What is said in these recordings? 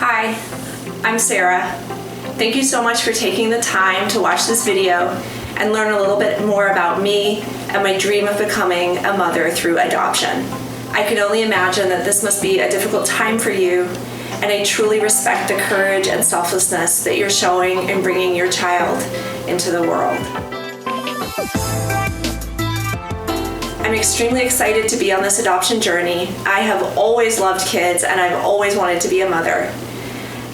Hi, I'm Sarah. Thank you so much for taking the time to watch this video and learn a little bit more about me and my dream of becoming a mother through adoption. I can only imagine that this must be a difficult time for you, and I truly respect the courage and selflessness that you're showing in bringing your child into the world. I'm extremely excited to be on this adoption journey. I have always loved kids and I've always wanted to be a mother.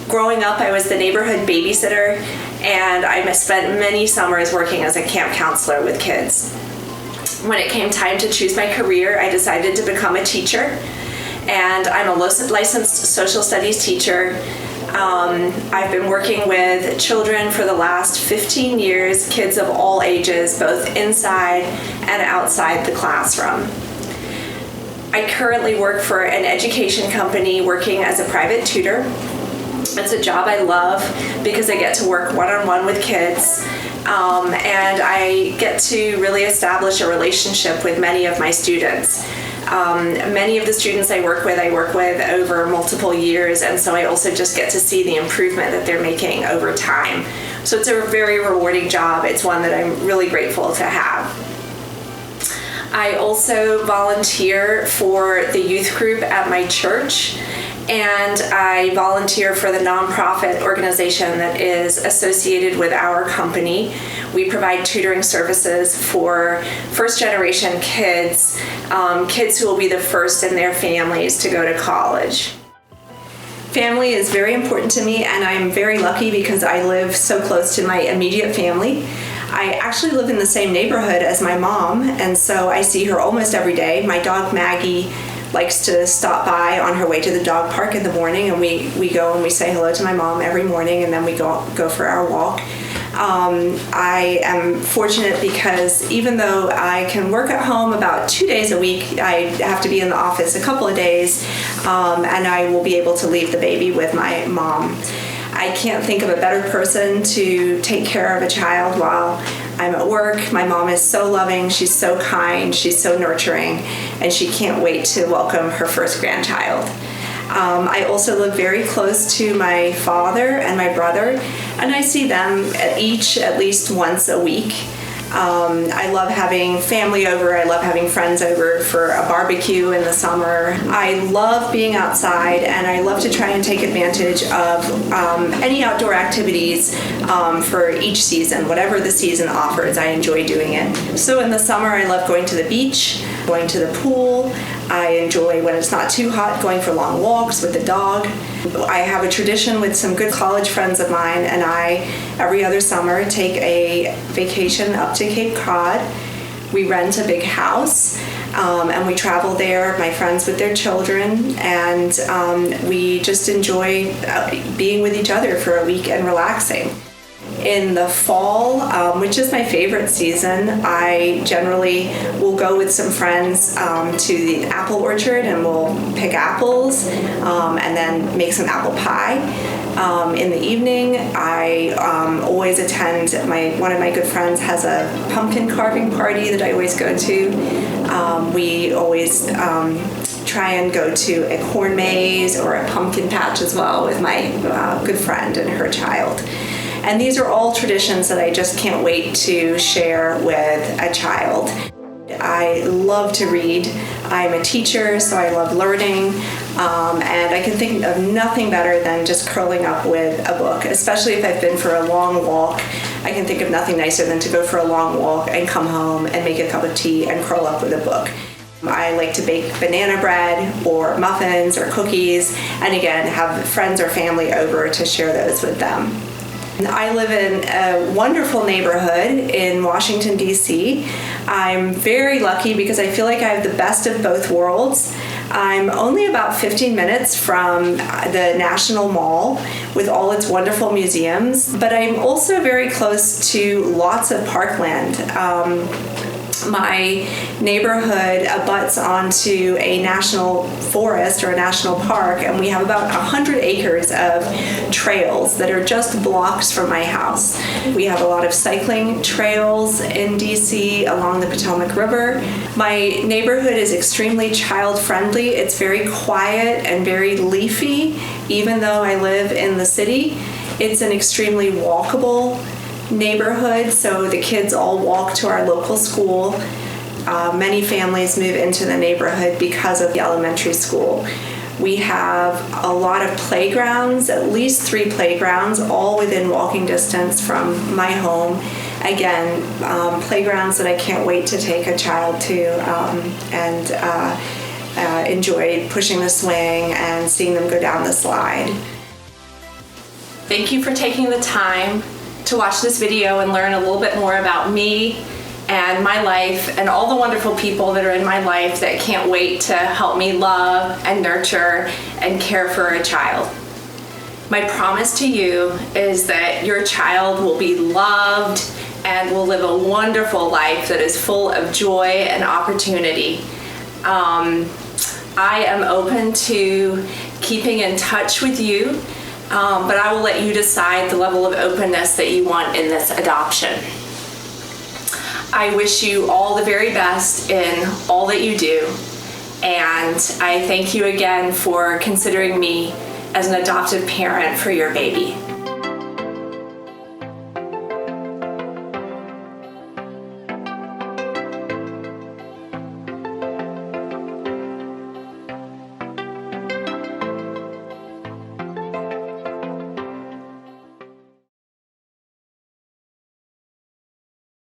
Growing up, I was the neighborhood babysitter, and I spent many summers working as a camp counselor with kids. When it came time to choose my career, I decided to become a teacher, and I'm a licensed social studies teacher. I've been working with children for the last 15 years, kids of all ages, both inside and outside the classroom. I currently work for an education company working as a private tutor. It's a job I love because I get to work one-on-one with kids, and I get to really establish a relationship with many of my students. Many of the students I work with over multiple years, and so I also just get to see the improvement that they're making over time. So it's a very rewarding job. It's one that I'm really grateful to have. I also volunteer for the youth group at my church, and I volunteer for the nonprofit organization that is associated with our company. We provide tutoring services for first-generation kids, kids who will be the first in their families to go to college. Family is very important to me, and I'm very lucky because I live so close to my immediate family. I actually live in the same neighborhood as my mom, and so I see her almost every day. My dog Maggie likes to stop by on her way to the dog park in the morning, and we go and we say hello to my mom every morning, and then we go for our walk. I am fortunate because even though I can work at home about 2 days a week, I have to be in the office a couple of days, and I will be able to leave the baby with my mom. I can't think of a better person to take care of a child while I'm at work. My mom is so loving, she's so kind, she's so nurturing, and she can't wait to welcome her first grandchild. I also live very close to my father and my brother, and I see them each at least once a week. I love having family over. I love having friends over for a barbecue in the summer. I love being outside, and I love to try and take advantage of any outdoor activities for each season. Whatever the season offers, I enjoy doing it. So in the summer, I love going to the beach, going to the pool. I enjoy, when it's not too hot, going for long walks with the dog. I have a tradition with some good college friends of mine, and I, every other summer, take a vacation up to Cape Cod. We rent a big house, and we travel there, my friends with their children, and we just enjoy being with each other for a week and relaxing. In the fall, which is my favorite season, I generally will go with some friends to the apple orchard, and we'll pick apples and then make some apple pie. In the evening, I always attend, one of my good friends has a pumpkin carving party that I always go to. We always try and go to a corn maze or a pumpkin patch as well with my good friend and her child. And these are all traditions that I just can't wait to share with a child. I love to read. I'm a teacher, so I love learning, and I can think of nothing better than just curling up with a book, especially if I've been for a long walk. I can think of nothing nicer than to go for a long walk and come home and make a cup of tea and curl up with a book. I like to bake banana bread or muffins or cookies, and again, have friends or family over to share those with them. I live in a wonderful neighborhood in Washington, D.C. I'm very lucky because I feel like I have the best of both worlds. I'm only about 15 minutes from the National Mall with all its wonderful museums, but I'm also very close to lots of parkland. My neighborhood abuts onto a national forest or a national park, and we have about 100 acres of trails that are just blocks from my house. We have a lot of cycling trails in DC along the Potomac River. My neighborhood is extremely child-friendly. It's very quiet and very leafy, Even though I live in the city, it's an extremely walkable neighborhood, so the kids all walk to our local school. Many families move into the neighborhood because of the elementary school. We have a lot of playgrounds, at least 3 playgrounds, all within walking distance from my home. Again, playgrounds that I can't wait to take a child to and enjoy pushing the swing and seeing them go down the slide. Thank you for taking the time to watch this video and learn a little bit more about me and my life and all the wonderful people that are in my life that can't wait to help me love and nurture and care for a child. My promise to you is that your child will be loved and will live a wonderful life that is full of joy and opportunity. I am open to keeping in touch with you, but I will let you decide the level of openness that you want in this adoption. I wish you all the very best in all that you do, and I thank you again for considering me as an adoptive parent for your baby.